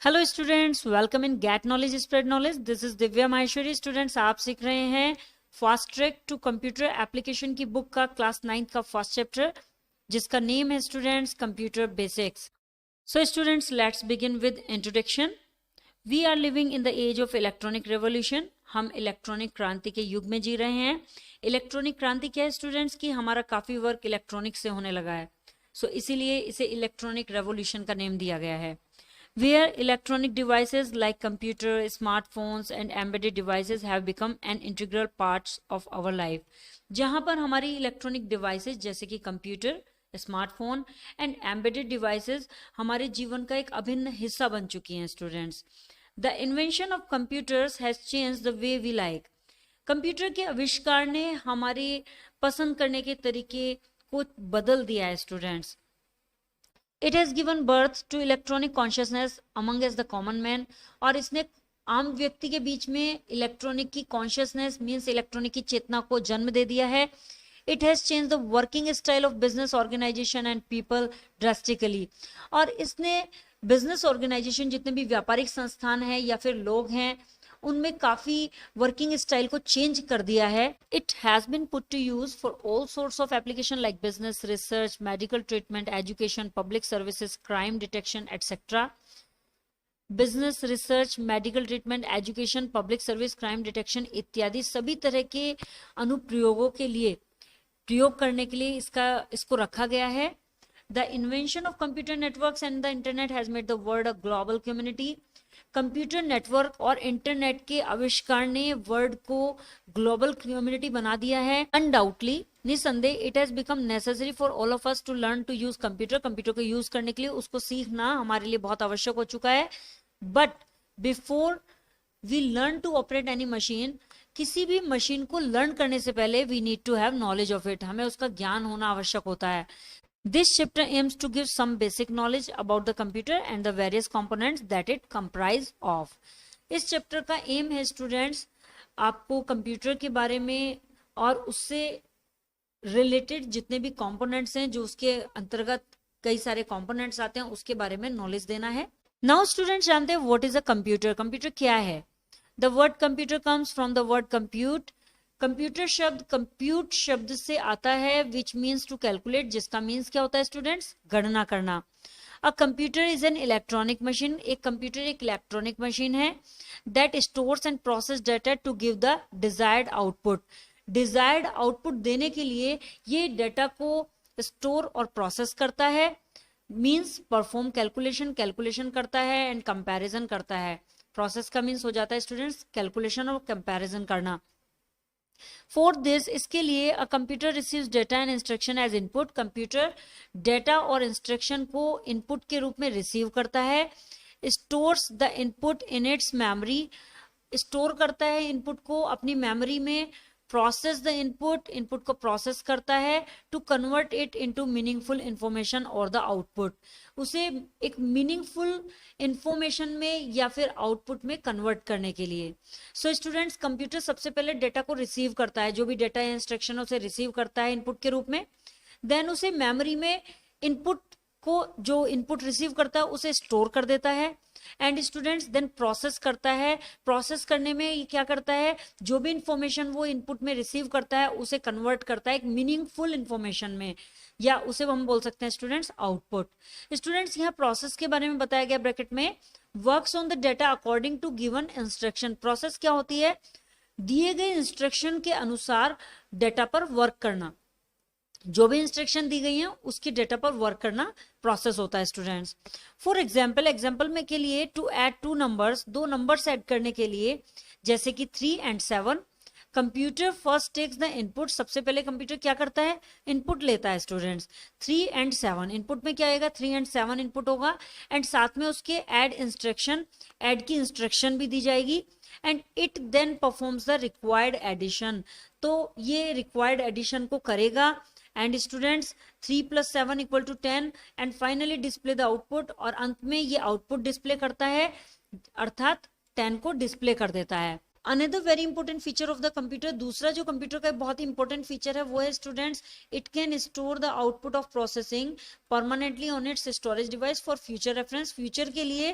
Hello students, welcome in get knowledge spread knowledge. This is Divya Maheshwari. Students, आप सीख रहे हैं fast track to computer application की book का क्लास 9 का फर्स्ट चैप्टर, जिसका नेम है students computer basics. So students, let's begin with introduction. We are living in the age of electronic revolution. हम इलेक्ट्रॉनिक क्रांति के युग में जी रहे हैं। इलेक्ट्रॉनिक क्रांति क्या है स्टूडेंट्स? की हमारा काफी वर्क इलेक्ट्रॉनिक से होने लगा है, सो इसीलिए इसे इलेक्ट्रॉनिक रेवोल्यूशन का नेम दिया गया है। Where electronic devices like computer, smartphones and embedded devices have become an integral parts of our life. जहाँ पर हमारी इलेक्ट्रॉनिक डिवाइसेस जैसे कि computer, smartphone and embedded devices हमारे जीवन का एक अभिन्न हिस्सा बन चुकी हैं students. The invention of computers has change the way we like. Computer के आविष्कार ने हमारे पसंद करने के तरीके को बदल दिया है students. It has given birth to electronic consciousness among as the common man. और इसने आम व्यक्ति के बीच में इलेक्ट्रॉनिक की कॉन्शियसनेस मीन्स इलेक्ट्रॉनिक की चेतना को जन्म दे दिया है। It has change the working style of business organisation and people drastically. और इसने बिजनेस ऑर्गेनाइजेशन, जितने भी व्यापारिक संस्थान हैं या फिर लोग हैं, उनमें काफी वर्किंग स्टाइल को चेंज कर दिया है। It has been put to use for all sorts of application like business, research, medical treatment, education, public services, crime detection etcetera. Business, research, medical treatment, education, public service, crime detection इत्यादि सभी तरह के अनुप्रयोगों के लिए प्रयोग करने के लिए इसको रखा गया है। The invention of computer networks and the internet has made the world a global community. Computer network और इंटरनेट के आविष्कार ने वर्ल्ड को ग्लोबल कम्युनिटी बना दिया है। अनडाउटली, निसंदेह, it has become necessary for all of us to learn to use computer. Computer को यूज करने के लिए उसको सीखना हमारे लिए बहुत आवश्यक हो चुका है। But before we learn to operate any machine, किसी भी मशीन को लर्न करने से पहले we need to have knowledge of it. हमें उसका ज्ञान होना आवश्यक होता है। This chapter aims to give some basic knowledge about the computer and the various components that it comprise of. इस चैप्टर का एम है स्टूडेंट्स आपको कंप्यूटर के बारे में और उससे रिलेटेड जितने भी कंपोनेंट्स हैं, जो उसके अंतर्गत कई सारे कंपोनेंट्स आते हैं, उसके बारे में नॉलेज देना है। नाउ स्टूडेंट्स, जानते हैं what is a computer. Computer क्या है? The word computer comes from the word compute. Computer शब्द कंप्यूट शब्द से आता है विच मीन्स टू कैलकुलेट, जिसका मीन्स क्या होता है स्टूडेंट्स? गणना करना। A computer is an electronic machine. एक कंप्यूटर एक इलेक्ट्रॉनिक मशीन है that stores and process data to give the desired output. Desired output देने के लिए ये डाटा को स्टोर और प्रोसेस करता है। मीन्स परफॉर्म कैलकुलेशन करता है एंड कंपैरिजन करता है। प्रोसेस का मीन्स हो जाता है स्टूडेंट्स कैलकुलेशन और कंपैरिजन करना। फॉर दिस, इसके लिए a computer receives data and instruction as input. Computer data और इंस्ट्रक्शन को इनपुट के रूप में रिसीव करता है। Stores the input in its memory. Store करता है इनपुट को अपनी मेमोरी में। प्रोसेस द इनपुट को प्रोसेस करता है to convert it into meaningful information और द आउटपुट। उसे एक मीनिंगफुल इंफॉर्मेशन में या फिर आउटपुट में कन्वर्ट करने के लिए। सो स्टूडेंट्स, कंप्यूटर सबसे पहले डेटा को रिसीव करता है, जो भी डेटा या इंस्ट्रक्शन उसे रिसीव करता है इनपुट के रूप में। देन उसे मेमोरी में इनपुट को, जो इनपुट रिसीव करता है, उसे स्टोर कर देता है। एंड स्टूडेंट्स देन प्रोसेस करता है। प्रोसेस करने में ये क्या करता है? जो भी इंफॉर्मेशन वो इनपुट में रिसीव करता है उसे कन्वर्ट करता है एक मीनिंगफुल इंफॉर्मेशन में, या उसे हम बोल सकते हैं स्टूडेंट्स आउटपुट। स्टूडेंट्स, यहाँ प्रोसेस के बारे में बताया गया ब्रैकेट में। Works on the data according to given instruction. Process क्या होती है? दिए गए इंस्ट्रक्शन के अनुसार डेटा पर वर्क करना। जो भी इंस्ट्रक्शन दी गई है उसकी डेटा पर वर्क करना प्रोसेस होता है स्टूडेंट्स। फॉर एग्जाम्पल में के लिए टू ऐड टू नंबर्स, दो नंबर्स ऐड करने के लिए, जैसे कि 3 and 7, computer first takes the input. सबसे पहले कंप्यूटर क्या करता है? इनपुट लेता है स्टूडेंट्स। 3 and 7 इनपुट में क्या आएगा? 3 and 7 इनपुट होगा एंड साथ में उसके ऐड की इंस्ट्रक्शन भी दी जाएगी and it then performs the required addition. तो ये रिक्वायर्ड एडिशन को करेगा and students 3 + 7 = 10 and finally display the output. और अंत में ये आउटपुट डिस्प्ले करता है, अर्थात 10 को डिस्प्ले कर देता है। Another very important feature of the computer, दूसरा जो कंप्यूटर का बहुत इंपॉर्टेंट फीचर है वो है students, it can store the output of processing permanently on it's storage device for future reference. Future के लिए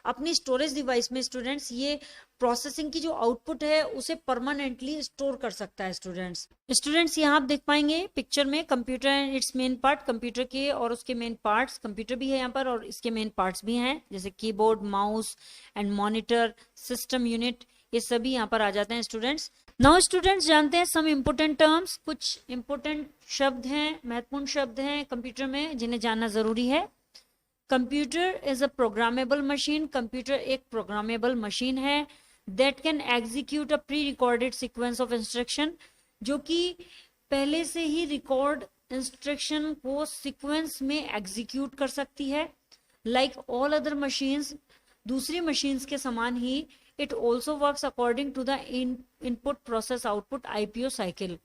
अपनी स्टोरेज डिवाइस में स्टूडेंट्स ये प्रोसेसिंग की जो आउटपुट है उसे परमानेंटली स्टोर कर सकता है स्टूडेंट्स यहाँ आप देख पाएंगे पिक्चर में computer and it's main part, computer के और उसके मेन पार्ट्स, कंप्यूटर भी है यहाँ पर और इसके मेन पार्ट्स भी हैं जैसे keyboard, mouse and monitor, system unit, ये सभी यहाँ पर आ जाते हैं स्टूडेंट्स। नाउ स्टूडेंट्स जानते हैं सम इम्पोर्टेंट टर्म्स, कुछ इम्पोर्टेंट शब्द हैं, महत्वपूर्ण शब्द हैं कंप्यूटर में जिन्हें जानना जरूरी है। Computer is a programmable machine, computer एक प्रोग्रामेबल मशीन है that can execute a pre recorded sequence of instruction, जो कि पहले से ही रिकॉर्ड इंस्ट्रक्शन को सीक्वेंस में एग्जीक्यूट कर सकती है। लाइक ऑल अदर मशीन्स, दूसरी मशीन्स के समान ही it also works according to the input process output IPO cycle.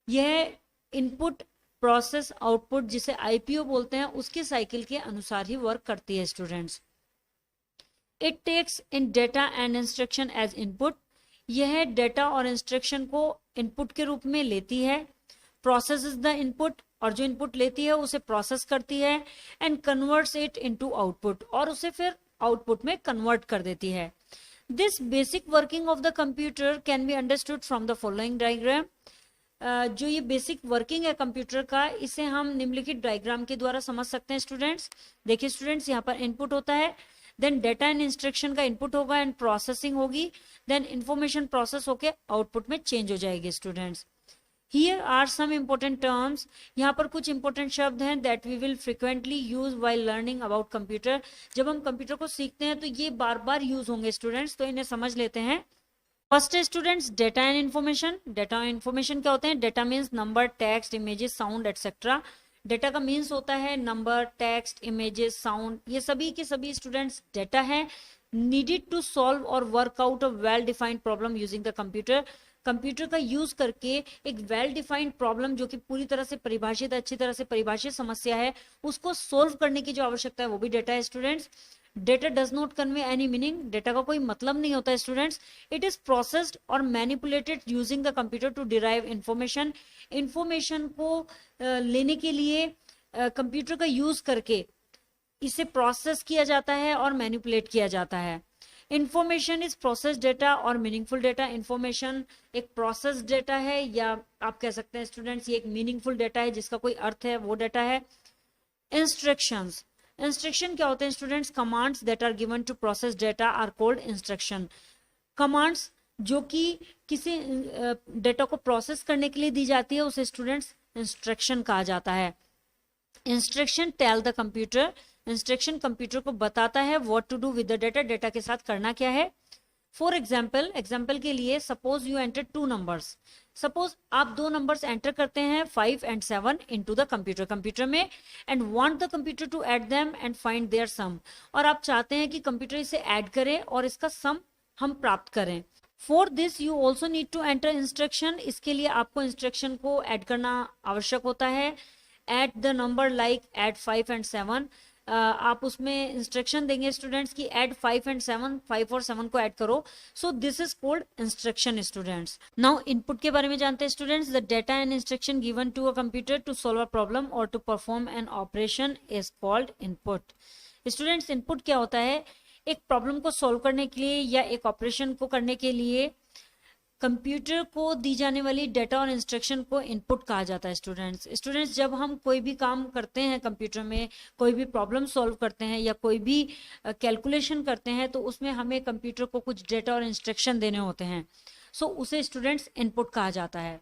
यह इनपुट प्रोसेस आउटपुट जिसे IPO बोलते हैं उसके साइकिल के अनुसार ही वर्क करती है students. It takes in data and instruction as input, यह डेटा और इंस्ट्रक्शन को इनपुट के रूप में लेती है। प्रोसेस इज द इनपुट, और जो इनपुट लेती है उसे प्रोसेस करती है and converts it into output, और उसे फिर आउटपुट में कन्वर्ट कर देती है। This basic working of the computer can be understood from the following diagram. जो ये बेसिक वर्किंग है कंप्यूटर का, इसे हम निम्नलिखित डायग्राम के द्वारा समझ सकते हैं स्टूडेंट्स। देखिए स्टूडेंट्स, यहाँ पर इनपुट होता है, देन डेटा एंड इंस्ट्रक्शन का इनपुट होगा एंड प्रोसेसिंग होगी, देन इंफॉर्मेशन प्रोसेस होके आउटपुट में चेंज हो जाएगी students. Here are some important terms, यहाँ पर कुछ इंपॉर्टेंट शब्द हैं that we will frequently use while learning about computer. जब हम कंप्यूटर को सीखते हैं तो ये बार बार यूज होंगे स्टूडेंट्स, तो इन्हें समझ लेते हैं। फर्स्ट है students data and information. Data और इन्फॉर्मेशन क्या होते हैं? Data means number, text, images, sound etcetera. Data का मीन्स होता है नंबर, टेक्स्ट, इमेजेस, साउंड, ये सभी के सभी स्टूडेंट्स डेटा है नीडेड टू सॉल्व और work out a well defined problem using the computer. Computer का यूज करके एक वेल डिफाइंड प्रॉब्लम जो कि पूरी तरह से परिभाषित, अच्छी तरह से परिभाषित समस्या है, उसको सोल्व करने की जो आवश्यकता है वो भी डेटा है students. Data does not convey any meaning, data का कोई मतलब नहीं होता है स्टूडेंट्स। इट इज प्रोसेस्ड और manipulated using the computer to derive information. Information को लेने के लिए कंप्यूटर का यूज करके इसे प्रोसेस किया जाता है और मैनिपुलेट किया जाता है। इंफॉर्मेशन इज प्रोसेस डेटा और मीनिंगफुल डेटा। इंफॉर्मेशन एक प्रोसेस डेटा है, या आप कह सकते हैं स्टूडेंट्स ये एक मीनिंगफुल डेटा है जिसका कोई अर्थ है, वो डेटा है। इंस्ट्रक्शंस, इंस्ट्रक्शन क्या होते हैं students? Commands that are given to process data are called instruction. Commands जो कि किसी डेटा को प्रोसेस करने के लिए दी जाती है उसे स्टूडेंट्स इंस्ट्रक्शन कहा जाता है। Instruction tell the computer, instruction computer को बताता है what to do with the data, data के साथ करना क्या है। फॉर एग्जाम्पल, एग्जाम्पल के लिए suppose you enter 2 numbers, suppose आप 2 नंबर्स एंटर करते हैं 5 and 7 इनटू द कंप्यूटर में and want the computer to add them and find their sum, और आप चाहते हैं कि कंप्यूटर इसे ऐड करे और इसका सम हम प्राप्त करें। For this you also need to enter instruction, इसके लिए आपको इंस्ट्रक्शन को ऐड करना आवश्यक होता है। Add the number like add 5 and 7, आप उसमें इंस्ट्रक्शन देंगे स्टूडेंट्स की ऐड 5 and 7, 5 और 7 को ऐड करो। So this is called instruction students. Now input के बारे में जानते हैं students. The data and instruction given to a computer to solve a problem और to perform an operation is called input. Students input क्या होता है? एक प्रॉब्लम को सॉल्व करने के लिए या एक ऑपरेशन को करने के लिए कंप्यूटर को दी जाने वाली डेटा और इंस्ट्रक्शन को इनपुट कहा जाता है स्टूडेंट्स। जब हम कोई भी काम करते हैं कंप्यूटर में, कोई भी प्रॉब्लम सॉल्व करते हैं या कोई भी कैलकुलेशन करते हैं, तो उसमें हमें कंप्यूटर को कुछ डेटा और इंस्ट्रक्शन देने होते हैं। सो उसे स्टूडेंट्स इनपुट कहा जाता है।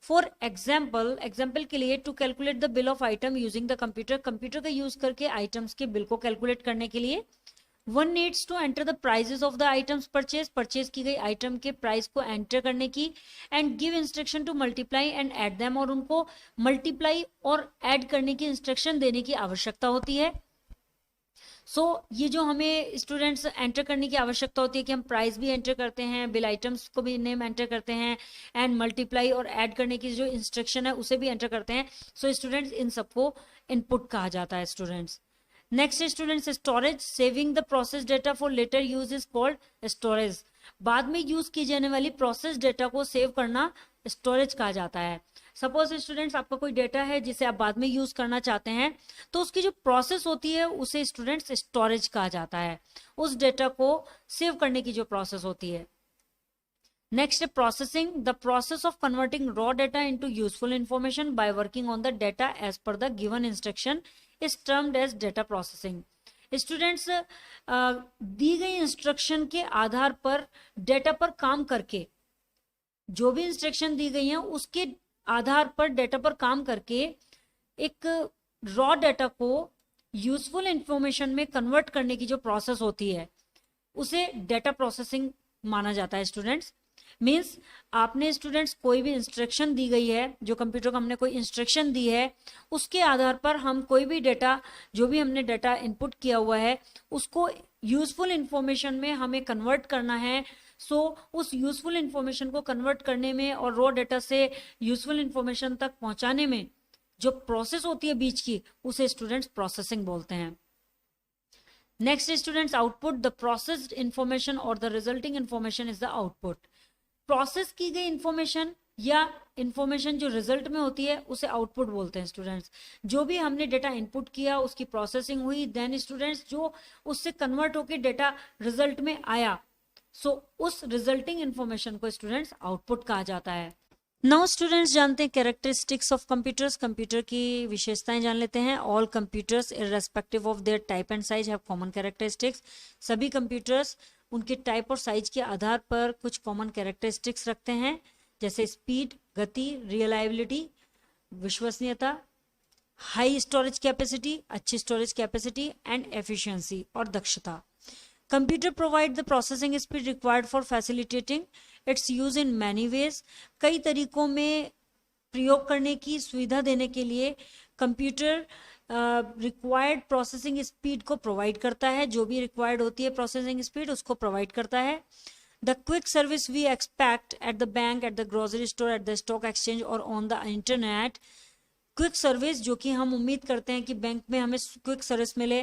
फॉर एग्जाम्पल के लिए to calculate the bill of item using the computer, computer का यूज करके आइटम्स के बिल को कैलकुलेट करने के लिए one needs to enter the prices of the items purchase की गई आइटम के प्राइस को एंटर करने की and give instruction to multiply and add them, और उनको मल्टीप्लाई और ऐड करने की इंस्ट्रक्शन देने की आवश्यकता होती है। ये जो हमें स्टूडेंट्स एंटर करने की आवश्यकता होती है कि हम प्राइस भी एंटर करते हैं, बिल आइटम्स को भी नेम एंटर करते हैं एंड मल्टीप्लाई और ऐड करने की जो इंस्ट्रक्शन है उसे भी एंटर करते हैं। स्टूडेंट्स इन सबको इनपुट कहा जाता है students. Next students storage, saving the process data for later use is called storage. बाद में यूज की जाने वाली प्रोसेस डेटा को सेव करना स्टोरेज कहा जाता है। सपोज स्टूडेंट्स आपका कोई डेटा है जिसे आप बाद में यूज करना चाहते हैं, तो उसकी जो प्रोसेस होती है उसे स्टूडेंट्स स्टोरेज कहा जाता है, उस डेटा को सेव करने की जो प्रोसेस होती है। Next processing, the process of converting raw data into useful information by working on the data as per the given instruction is termed as data processing. Students दी गई इंस्ट्रक्शन के आधार पर डेटा पर काम करके, जो भी इंस्ट्रक्शन दी गई है उसके आधार पर डेटा पर काम करके एक रॉ डेटा को यूजफुल इंफॉर्मेशन में कन्वर्ट करने की जो प्रोसेस होती है उसे डेटा प्रोसेसिंग माना जाता है। स्टूडेंट्स मीन्स आपने स्टूडेंट्स कोई भी इंस्ट्रक्शन दी गई है, जो कंप्यूटर को हमने कोई इंस्ट्रक्शन दी है, उसके आधार पर हम कोई भी डेटा, जो भी हमने डेटा इनपुट किया हुआ है उसको यूजफुल इंफॉर्मेशन में हमें कन्वर्ट करना है। सो उस यूजफुल इंफॉर्मेशन को कन्वर्ट करने में और रॉ डेटा से यूजफुल इंफॉर्मेशन तक पहुंचाने में जो प्रोसेस होती है बीच की, उसे स्टूडेंट्स प्रोसेसिंग बोलते हैं। Next students output, the processed information और the resulting information is the output. Process की गई इंफॉर्मेशन या इंफॉर्मेशन जो रिजल्ट में होती है उसे आउटपुट बोलते हैं। स्टूडेंट्स जो भी हमने डेटा इनपुट किया उसकी प्रोसेसिंग हुई, देन स्टूडेंट्स जो उससे कन्वर्ट होकर डेटा रिजल्ट में आया, सो उस रिजल्टिंग इंफॉर्मेशन को स्टूडेंट्स आउटपुट कहा जाता है। नाउ स्टूडेंट्स जानते हैं कैरेक्टरिस्टिक्स ऑफ कंप्यूटर्स। कंप्यूटर की विशेषताएं जान लेते हैं। All computers irrespective of their type and size have common characteristics. सभी कंप्यूटर्स उनके टाइप और साइज के आधार पर कुछ कॉमन कैरेक्टरिस्टिक्स रखते हैं, जैसे स्पीड, गति, रिलायबिलिटी, विश्वसनीयता, हाई स्टोरेज कैपेसिटी, अच्छी स्टोरेज कैपेसिटी एंड एफिशिएंसी और दक्षता। Computer provide the processing speed required for facilitating it's use in many ways. कई तरीकों में प्रयोग करने की सुविधा देने के लिए कंप्यूटर रिक्वायर्ड प्रोसेसिंग स्पीड को प्रोवाइड करता है, जो भी रिक्वायर्ड होती है प्रोसेसिंग स्पीड उसको प्रोवाइड करता है। The quick service we expect at the bank, at the grocery store, at the stock exchange और on the internet. Quick service जो कि हम उम्मीद करते हैं कि बैंक में हमें क्विक सर्विस मिले,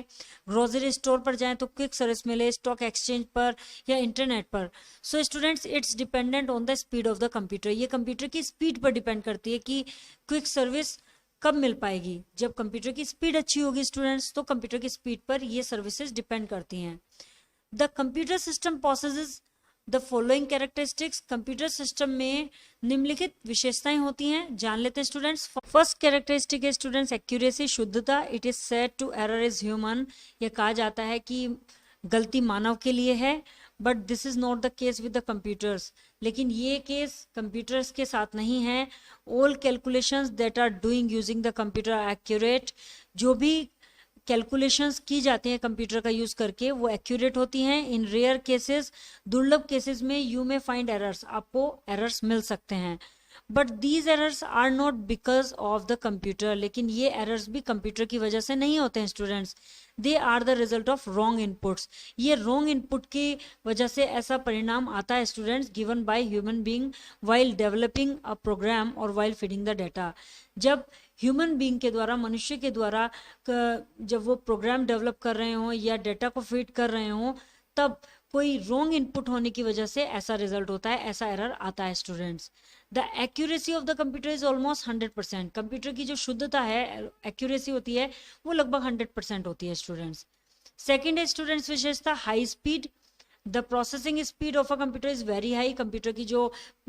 ग्रोसरी स्टोर पर जाएं तो क्विक सर्विस मिले, स्टॉक एक्सचेंज पर या इंटरनेट पर। So students it's dependent on the speed of the computer. ये कंप्यूटर की स्पीड पर डिपेंड करती है कि क्विक सर्विस कब मिल पाएगी। जब कंप्यूटर की स्पीड अच्छी होगी स्टूडेंट्स, तो कंप्यूटर की स्पीड पर ये सर्विसेज डिपेंड करती हैं। The computer system possesses the following characteristics. Computer system में निम्नलिखित विशेषताएं होती हैं, जान लेते हैं स्टूडेंट्स। फर्स्ट कैरेक्टरिस्टिक है स्टूडेंट्स एक्यूरेसी, शुद्धता। It is said to error is human. यह कहा जाता है कि गलती मानव के लिए है, but this is not the case with the computers. लेकिन ये केस कंप्यूटर्स के साथ नहीं है। All calculations that are doing using the computer accurate. जो भी कैलकुलेशंस की जाती हैं कंप्यूटर का यूज करके वो एक्यूरेट होती हैं। इन रेयर केसेस, दुर्लभ केसेस में यू में फाइंड एरर्स, आपको एरर्स मिल सकते हैं। But these errors are not because of the computer. लेकिन ये एरर्स भी कंप्यूटर की वजह से नहीं होते हैं students. They are the result of wrong inputs. ये रॉन्ग इनपुट की वजह से ऐसा परिणाम आता है students, given by human being while developing a program और वाइल फीडिंग द डेटा। जब ह्यूमन बीइंग के द्वारा, मनुष्य के द्वारा जब वो प्रोग्राम डेवलप कर रहे हों या डेटा को फीड कर रहे हों, तब कोई रॉन्ग इनपुट होने की वजह से ऐसा रिजल्ट होता है, ऐसा एरर आता है students. The accuracy of the computer is almost 100%। Computer की जो शुद्धता है, एक्यूरेसी होती है, वो लगभग 100% होती है स्टूडेंट्स। सेकेंड है स्टूडेंट्स विशेषता high speed. The processing speed of a computer is very high. Computer की जो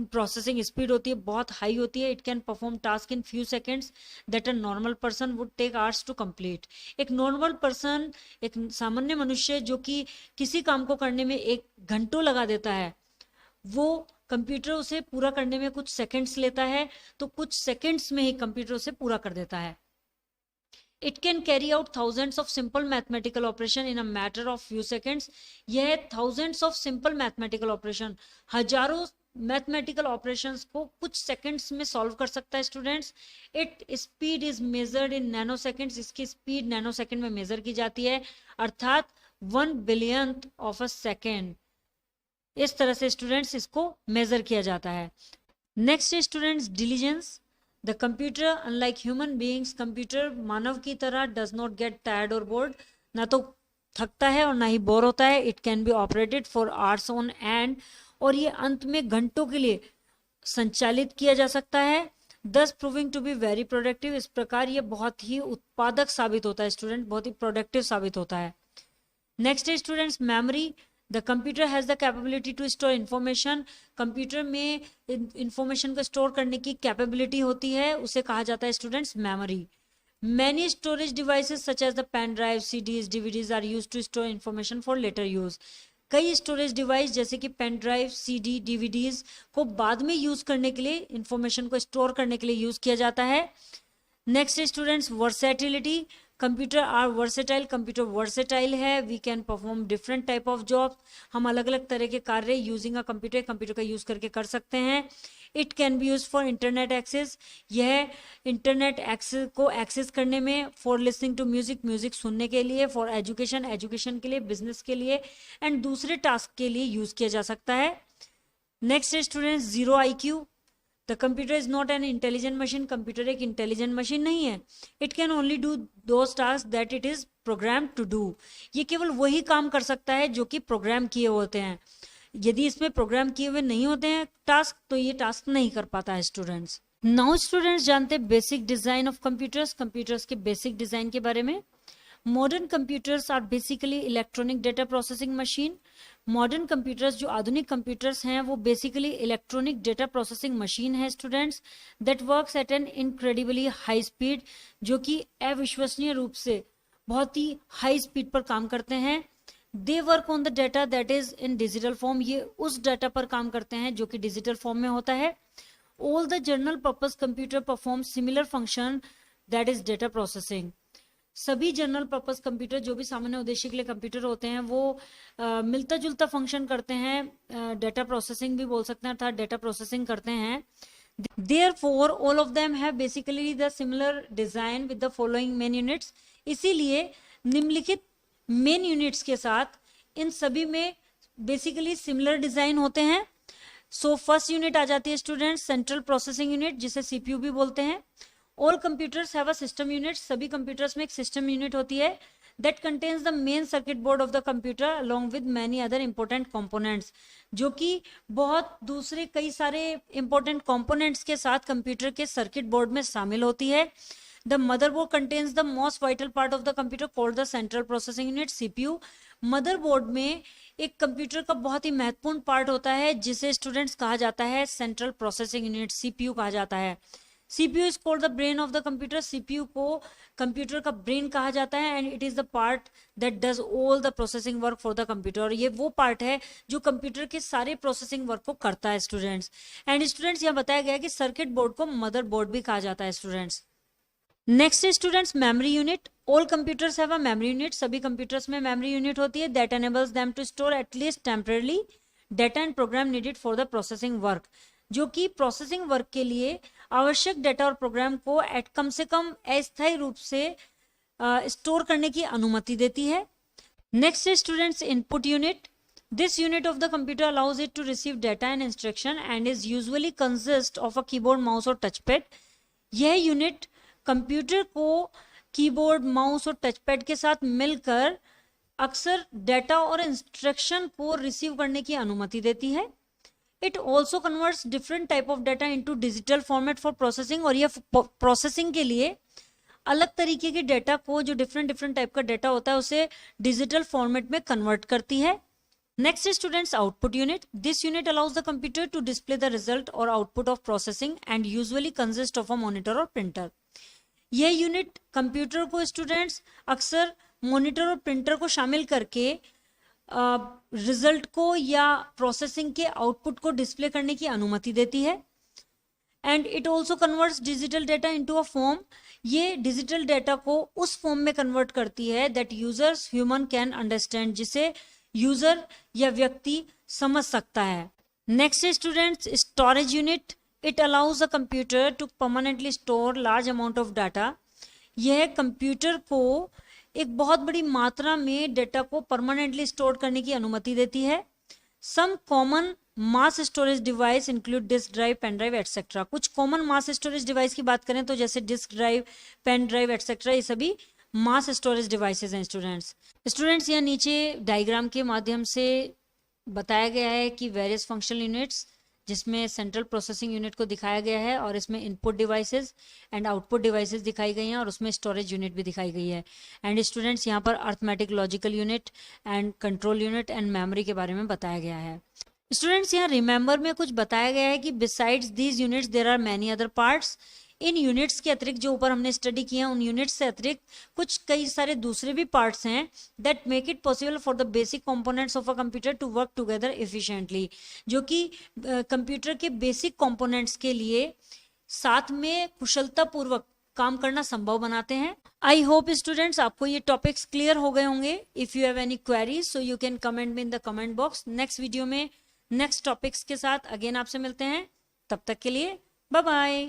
प्रोसेसिंग स्पीड होती है बहुत हाई होती है। It can perform task in few seconds that a normal person would take hours to complete. एक normal person, एक सामान्य मनुष्य जो कि किसी काम को करने में 1 घंटों लगा देता है, वो कंप्यूटर उसे पूरा करने में कुछ सेकेंड्स लेता है, तो कुछ सेकेंड्स में ही कंप्यूटर उसे पूरा कर देता है। It can carry out thousands of simple mathematical operation in a matter of few seconds. यह thousands of simple mathematical operation, हजारों मैथमेटिकल ऑपरेशंस को कुछ सेकंड्स में सॉल्व कर सकता है students. It speed is measured in nano seconds. इसकी speed nano second में मेजर की जाती है, अर्थात 1 बिलियंथ ऑफ अ सेकेंड। इस तरह से स्टूडेंट्स इसको मेजर किया जाता है। Next students diligence. The computer unlike human beings, computer मानव की तरह डज नॉट गेट टायर्ड और बोर्ड, ना तो थकता है और ना ही बोर होता है। It can be operated for hours on and, और ये अंत में घंटों के लिए संचालित किया जा सकता है, thus proving to be very productive। इस प्रकार ये बहुत ही उत्पादक साबित होता है स्टूडेंट, बहुत ही प्रोडक्टिव साबित होता है। नेक्स्ट है students memory. The computer has the capability to store information. Computer में इंफॉर्मेशन को स्टोर करने की कैपेबिलिटी होती है, उसे कहा जाता है students memory. Many storage devices such as the pen drive, CDs, DVDs are used to store information for later use. कई स्टोरेज डिवाइस जैसे कि पेन ड्राइव, CD, DVDs को बाद में यूज करने के लिए, इंफॉर्मेशन को स्टोर करने के लिए यूज किया जाता है। Next students versatility. Computer are versatile. Computer versatile है, we can perform different type of job. हम अलग अलग तरह के कार्य यूजिंग अ कंप्यूटर, कंप्यूटर का यूज करके कर सकते हैं। It can be use for internet access. यह इंटरनेट एक्सेस को एक्सेस करने में, for listening to music, music सुनने के लिए, फॉर एजुकेशन, एजुकेशन के लिए, बिजनेस के लिए एंड दूसरे टास्क के लिए यूज किया जा सकता है। नेक्स्ट है students zero IQ। The computer is not an intelligent machine. Computer एक इंटेलिजेंट मशीन नहीं है। It can only do those tasks that it is program to do. ये केवल वही काम कर सकता है जो कि प्रोग्राम किए होते हैं। यदि इसमें प्रोग्राम किए हुए नहीं होते हैं टास्क, तो ये टास्क नहीं कर पाता है स्टूडेंट्स। नाउ स्टूडेंट्स जानते हैं basic design of computers, computers के बेसिक डिजाइन के बारे में। Modern computers are basically electronic data processing machine. Modern computers, जो आधुनिक कंप्यूटर्स हैं, वो basically electronic data processing machine है students, that works at an incredibly high speed, जो कि अविश्वसनीय रूप से बहुत ही हाई स्पीड पर काम करते हैं। They work on the data that is in digital form. ये उस डाटा पर काम करते हैं जो कि डिजिटल फॉर्म में होता है। All the general purpose computer perform similar function that is data processing. सभी जनरल पर्पस कंप्यूटर, जो भी सामान्य उद्देश्य के लिए कंप्यूटर होते हैं, वो मिलता जुलता फंक्शन करते हैं, डेटा प्रोसेसिंग भी बोल सकते हैं, अर्थात डेटा प्रोसेसिंग करते हैं। Therefore, all of them have basically the similar design with the following main units। इसीलिए निम्नलिखित मेन यूनिट्स के साथ इन सभी में बेसिकली सिमिलर डिजाइन होते हैं। सो फर्स्ट यूनिट आ जाती है स्टूडेंट सेंट्रल प्रोसेसिंग यूनिट, जिसे CPU भी बोलते हैं। All computers have a system unit. सभी कंप्यूटर्स में एक सिस्टम यूनिट होती है that contains the main circuit board of the computer along with many other important components, जो कि बहुत दूसरे कई सारे इंपॉर्टेंट कंपोनेंट्स के साथ कंप्यूटर के सर्किट बोर्ड में शामिल होती है। The motherboard contains the most vital part of the computer called the central processing unit, CPU। Motherboard में एक कंप्यूटर का बहुत ही महत्वपूर्ण पार्ट होता है जिसे स्टूडेंट्स कहा जाता है सेंट्रल प्रोसेसिंग यूनिट, CPU कहा जाता है। CPU is called the brain of the computer। CPU को कंप्यूटर का ब्रेन कहा जाता है and it is the part that does all the processing work for the computer. और ये वो पार्ट है जो कंप्यूटर के सारे प्रोसेसिंग वर्क को करता है स्टूडेंट्स। एंड स्टूडेंट्स यहाँ बताया गया है कि सर्किट बोर्ड को मदर बोर्ड भी कहा जाता है students. Next students memory unit. All computers have a memory unit. सभी कंप्यूटर्स में मेमोरी यूनिट होती है that enables them to store at least temporarily data and program needed for the processing work, जो कि प्रोसेसिंग वर्क के लिए आवश्यक data और प्रोग्राम को कम से कम अस्थायी रूप से स्टोर करने की अनुमति देती है। Next students input unit. This unit of the computer allows it to receive data and instruction and is usually consist of a keyboard, mouse और टचपैड। यह यूनिट कंप्यूटर को कीबोर्ड, माउस और टचपैड के साथ मिलकर अक्सर डेटा और instruction को रिसीव करने की अनुमति देती है। It also converts different type of data into digital format for processing. और यह प्रोसेसिंग के लिए अलग तरीके के डेटा को, जो डिफरेंट टाइप का डेटा होता है, उसे डिजिटल फॉर्मेट में कन्वर्ट करती है। Next students output unit. This unit allows the computer to display the result और output of processing and usually consist of a monitor और प्रिंटर। यह यूनिट कंप्यूटर को स्टूडेंट्स अक्सर मॉनिटर और प्रिंटर को शामिल करके रिजल्ट को या प्रोसेसिंग के आउटपुट को डिस्प्ले करने की अनुमति देती है। And it also converts digital data into a form. ये डिजिटल डेटा को उस फॉर्म में कन्वर्ट करती है that users human can understand, जिसे यूजर या व्यक्ति समझ सकता है। Next students storage unit. It allows the computer to permanently store large amount of data. यह कंप्यूटर को एक बहुत बड़ी मात्रा में डेटा को परमानेंटली स्टोर करने की अनुमति देती है। Some common mass storage device include disk drive, pen drive etcetera. कुछ कॉमन मास स्टोरेज डिवाइस की बात करें तो जैसे disk drive, pen drive etcetera, ये सभी मास स्टोरेज डिवाइसेस हैं स्टूडेंट्स। यहाँ नीचे डायग्राम के माध्यम से बताया गया है कि वेरियस फंक्शनल यूनिट्स जिसमें सेंट्रल प्रोसेसिंग यूनिट को दिखाया गया है और इसमें input devices and output devices दिखाई गई हैं और उसमें स्टोरेज यूनिट भी दिखाई गई है। एंड स्टूडेंट्स यहाँ पर arithmetic logical unit and control unit and memory के बारे में बताया गया है। स्टूडेंट्स यहाँ रिमेंबर में कुछ बताया गया है कि besides these units there are many other parts. इन यूनिट्स के अतिरिक्त जो ऊपर हमने स्टडी किया उन यूनिट्स से अतिरिक्त कुछ कई सारे दूसरे भी पार्ट्स हैं that make it possible for the basic components of a computer to work together efficiently, जो कि कंप्यूटर के बेसिक कंपोनेंट्स के लिए साथ में कुशलता पूर्वक काम करना संभव बनाते हैं। आई होप स्टूडेंट्स आपको ये टॉपिक्स क्लियर हो गए होंगे। If you have any queries so you can comment me in the comment box. Next video में नेक्स्ट टॉपिक्स के साथ अगेन आपसे मिलते हैं, तब तक के लिए बाय बाय।